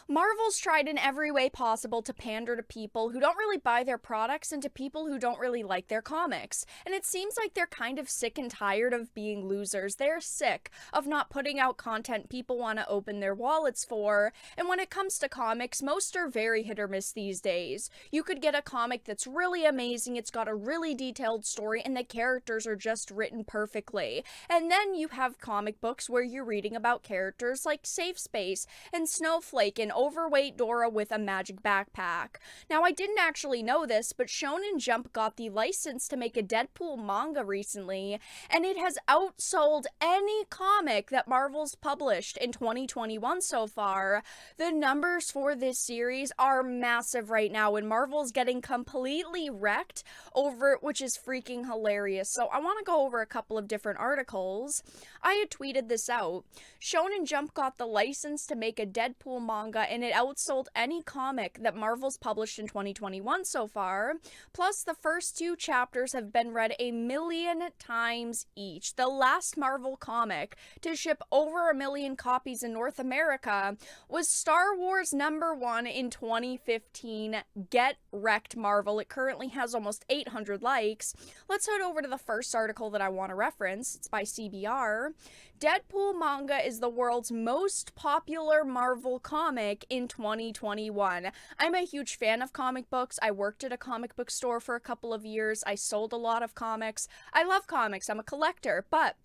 Marvel's tried in every way possible to pander to people who don't really buy their products and to people who don't really like their comics. And it seems like they're kind of sick and tired of being losers. They're sick of not putting out content people want to open their wallets for. And when it comes to comics, most are very hit or miss these days. You could get a comic that's really amazing, it's got a really detailed story, and the characters are just written perfectly. And then you have comic books where you're reading about characters like Safe Space and Snowflake and overweight Dora with a magic backpack. Now, I didn't actually know this, but Shonen Jump got the license to make a Deadpool manga recently, and it has outsold any comic that Marvel's published in 2021 so far. The numbers for this series are massive right now, and Marvel's getting completely wrecked over it, which is freaking hilarious. So I want to go over a couple of different articles. I had tweeted this out. Shonen Jump got the license to make a Deadpool manga, and it outsold any comic that Marvel's published in 2021 so far. Plus, the first two chapters have been read 1,000,000 times each. The last Marvel comic to ship over 1,000,000 copies in North America was Star Wars #1 in 2015. Get wrecked, Marvel. It currently has almost 800 likes. Let's head over to the first article that I want to reference. It's by CBR. Deadpool manga is the world's most popular Marvel comic in 2021. I'm a huge fan of comic books. I worked at a comic book store for a couple of years. I sold a lot of comics. I love comics. I'm a collector, but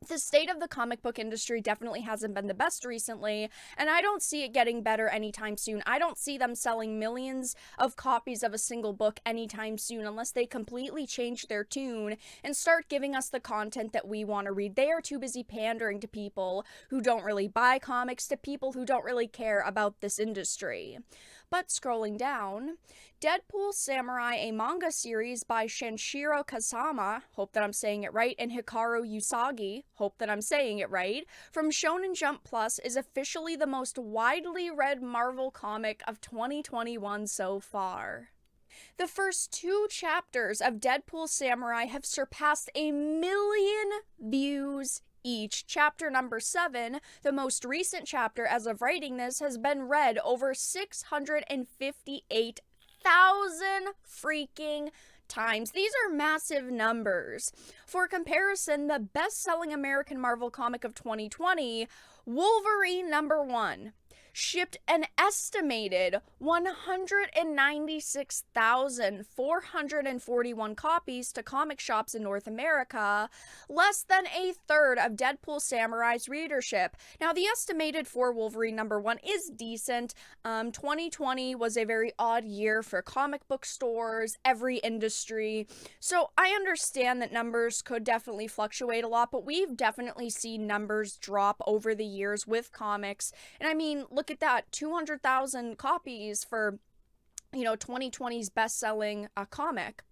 the state of the comic book industry definitely hasn't been the best recently, and I don't see it getting better anytime soon. I don't see them selling millions of copies of a single book anytime soon unless they completely change their tune and start giving us the content that we want to read. They are too busy pandering to people who don't really buy comics, to people who don't really care about this industry. But scrolling down, Deadpool Samurai, a manga series by Shanshiro Kasama, hope that I'm saying it right, and Hikaru Usagi, hope that I'm saying it right, from Shonen Jump Plus is officially the most widely read Marvel comic of 2021 so far. The first two chapters of Deadpool Samurai have surpassed 1,000,000 views each. Chapter number 7, the most recent chapter as of writing this, has been read over 658,000 freaking times. These are massive numbers. For comparison, the best-selling American Marvel comic of 2020, Wolverine #1, shipped an estimated 196,441 copies to comic shops in North America, less than a third of Deadpool Samurai's readership. Now, the estimated for Wolverine #1 is decent. 2020 was a very odd year for comic book stores, every industry. So I understand that numbers could definitely fluctuate a lot, but we've definitely seen numbers drop over the years with comics. And I mean, look at that, 200,000 copies for 2020's best-selling comic.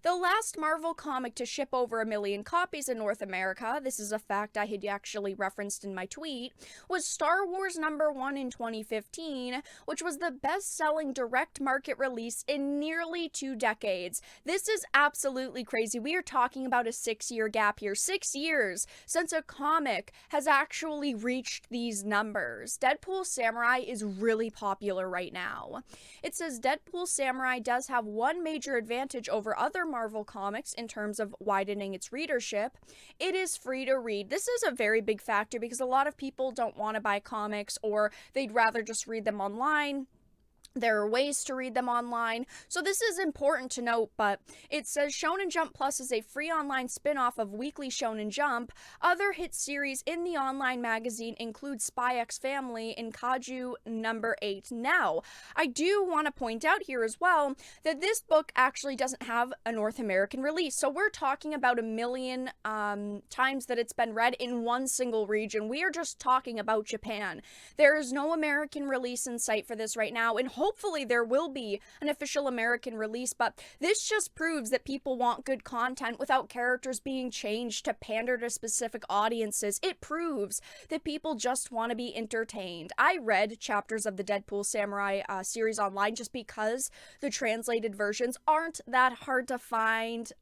The last Marvel comic to ship over 1,000,000 copies in North America, this is a fact I had actually referenced in my tweet, was Star Wars #1 in 2015, which was the best-selling direct market release in nearly 2 decades. This is absolutely crazy. We are talking about a 6-year gap here. 6 years since a comic has actually reached these numbers. Deadpool Samurai is really popular right now. It says Deadpool Samurai does have one major advantage over other Marvel comics in terms of widening its readership. It is free to read. This is a very big factor because a lot of people don't want to buy comics, or they'd rather just read them online. There are ways to read them online, so this is important to note, but it says Shonen Jump Plus is a free online spin-off of Weekly Shonen Jump. Other hit series in the online magazine include Spy X Family and Kaju #8. Now, I do want to point out here as well that this book actually doesn't have a North American release, so we're talking about 1,000,000 times that it's been read in one single region. We are just talking about Japan. There is no American release in sight for this right now, and hopefully there will be an official American release, but this just proves that people want good content without characters being changed to pander to specific audiences. It proves that people just want to be entertained. I read chapters of the Deadpool Samurai series online just because the translated versions aren't that hard to find.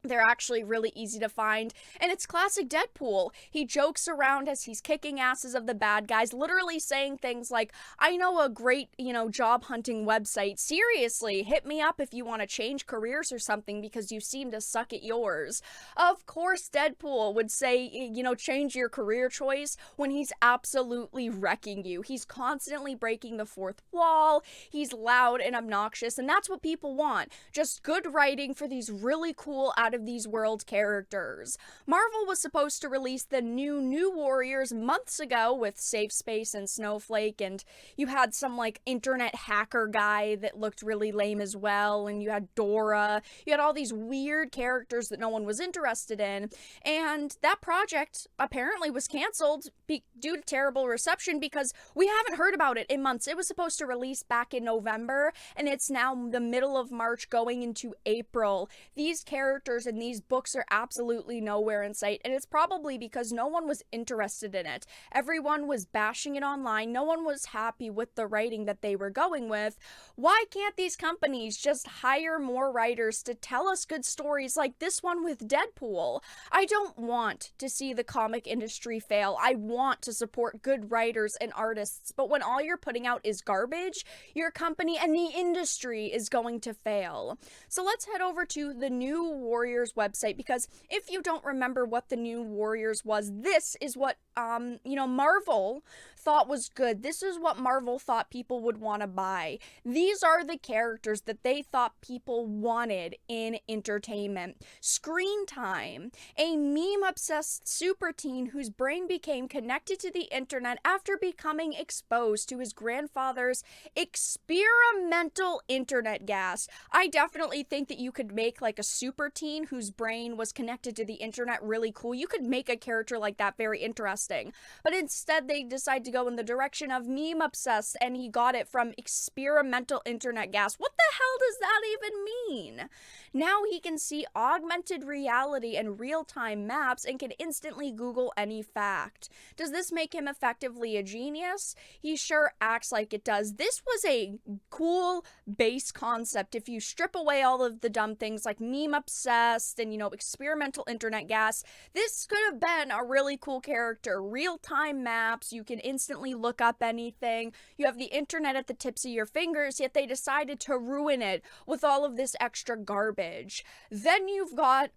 They're actually really easy to find, and it's classic Deadpool. He jokes around as he's kicking asses of the bad guys, literally saying things like, I know a great, job hunting website. Seriously, hit me up if you want to change careers or something because you seem to suck at yours. Of course, Deadpool would say, change your career choice when he's absolutely wrecking you. He's constantly breaking the fourth wall, he's loud and obnoxious, and that's what people want. Just good writing for these really cool out of these world characters. Marvel was supposed to release the New Warriors months ago with Safe Space and Snowflake, and you had some internet hacker guy that looked really lame as well, and you had Dora. You had all these weird characters that no one was interested in, and that project apparently was canceled due to terrible reception because we haven't heard about it in months. It was supposed to release back in November, and it's now the middle of March going into April. These characters and these books are absolutely nowhere in sight, and it's probably because no one was interested in it. Everyone was bashing it online. No one was happy with the writing that they were going with. Why can't these companies just hire more writers to tell us good stories like this one with Deadpool? I don't want to see the comic industry fail. I want to support good writers and artists, but when all you're putting out is garbage, your company and the industry is going to fail. So let's head over to the New Warriors website, because if you don't remember what the New Warriors was, this is what Marvel thought was good. This is what Marvel thought people would want to buy. These are the characters that they thought people wanted in entertainment. Screen time. A meme-obsessed super teen whose brain became connected to the internet after becoming exposed to his grandfather's experimental internet gas. I definitely think that you could make a super teen whose brain was connected to the internet really cool. You could make a character like that very interesting. But instead, they decide to go in the direction of meme obsessed, and he got it from experimental internet gas. What the hell does that even mean? Now he can see augmented reality and real-time maps and can instantly Google any fact. Does this make him effectively a genius? He sure acts like it does. This was a cool base concept. If you strip away all of the dumb things like meme obsessed and, experimental internet gas, this could have been a really cool character. Real-time maps, you can instantly look up anything. You have the internet at the tips of your fingers, yet they decided to ruin it with all of this extra garbage. Then you've got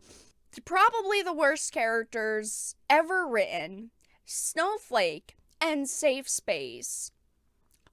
probably the worst characters ever written, Snowflake and Safe Space.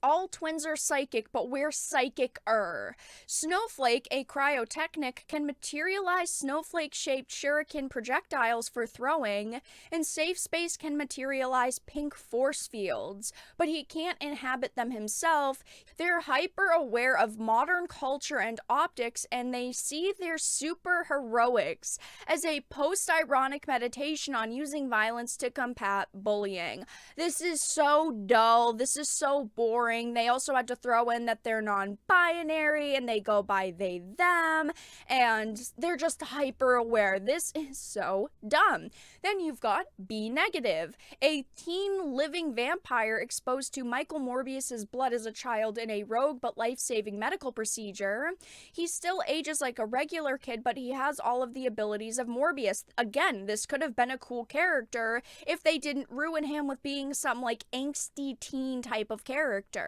All twins are psychic, but we're psychic-er. Snowflake, a cryotechnic, can materialize snowflake-shaped shuriken projectiles for throwing, and Safe Space can materialize pink force fields, but he can't inhabit them himself. They're hyper-aware of modern culture and optics, and they see their super-heroics as a post-ironic meditation on using violence to combat bullying. This is so dull. This is so boring. They also had to throw in that they're non-binary and they go by they, them, and they're just hyper aware. This is so dumb. Then you've got B negative, a teen living vampire exposed to Michael Morbius's blood as a child in a rogue but life-saving medical procedure. He still ages like a regular kid, but he has all of the abilities of Morbius. Again, this could have been a cool character if they didn't ruin him with being some angsty teen type of character.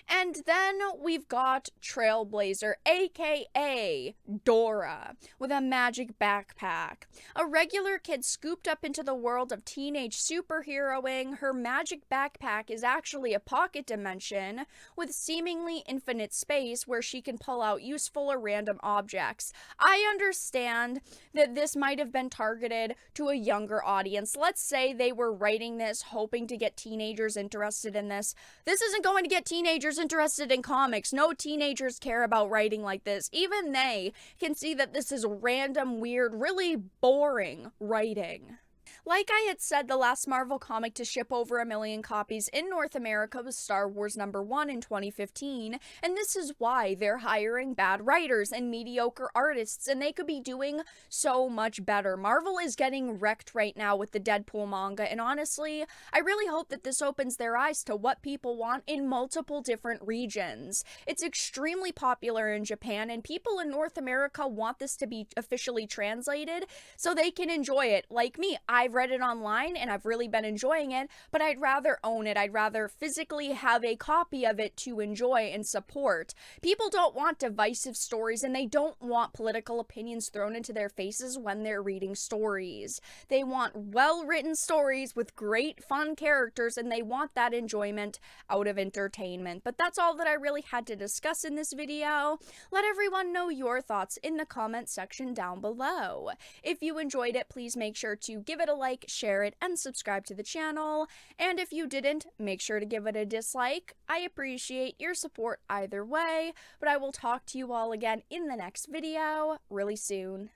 And then we've got Trailblazer, aka Dora, with a magic backpack. A regular kid scooped up into the world of teenage superheroing. Her magic backpack is actually a pocket dimension with seemingly infinite space where she can pull out useful or random objects. I understand that this might have been targeted to a younger audience. Let's say they were writing this hoping to get teenagers interested in this. This isn't going to get teenagers interested in comics. No teenagers care about writing like this. Even they can see that this is random, weird, really boring writing. Like I had said, the last Marvel comic to ship over 1 million copies in North America was Star Wars #1 in 2015, and this is why they're hiring bad writers and mediocre artists, and they could be doing so much better. Marvel is getting wrecked right now with the Deadpool manga, and honestly, I really hope that this opens their eyes to what people want in multiple different regions. It's extremely popular in Japan, and people in North America want this to be officially translated so they can enjoy it. Like me, I've read it online and I've really been enjoying it, but I'd rather own it. I'd rather physically have a copy of it to enjoy and support. People don't want divisive stories, and they don't want political opinions thrown into their faces when they're reading stories. They want well-written stories with great fun characters, and they want that enjoyment out of entertainment. But that's all that I really had to discuss in this video. Let everyone know your thoughts in the comment section down below. If you enjoyed it, please make sure to give it a like, share it, and subscribe to the channel. And if you didn't, make sure to give it a dislike. I appreciate your support either way, but I will talk to you all again in the next video really soon.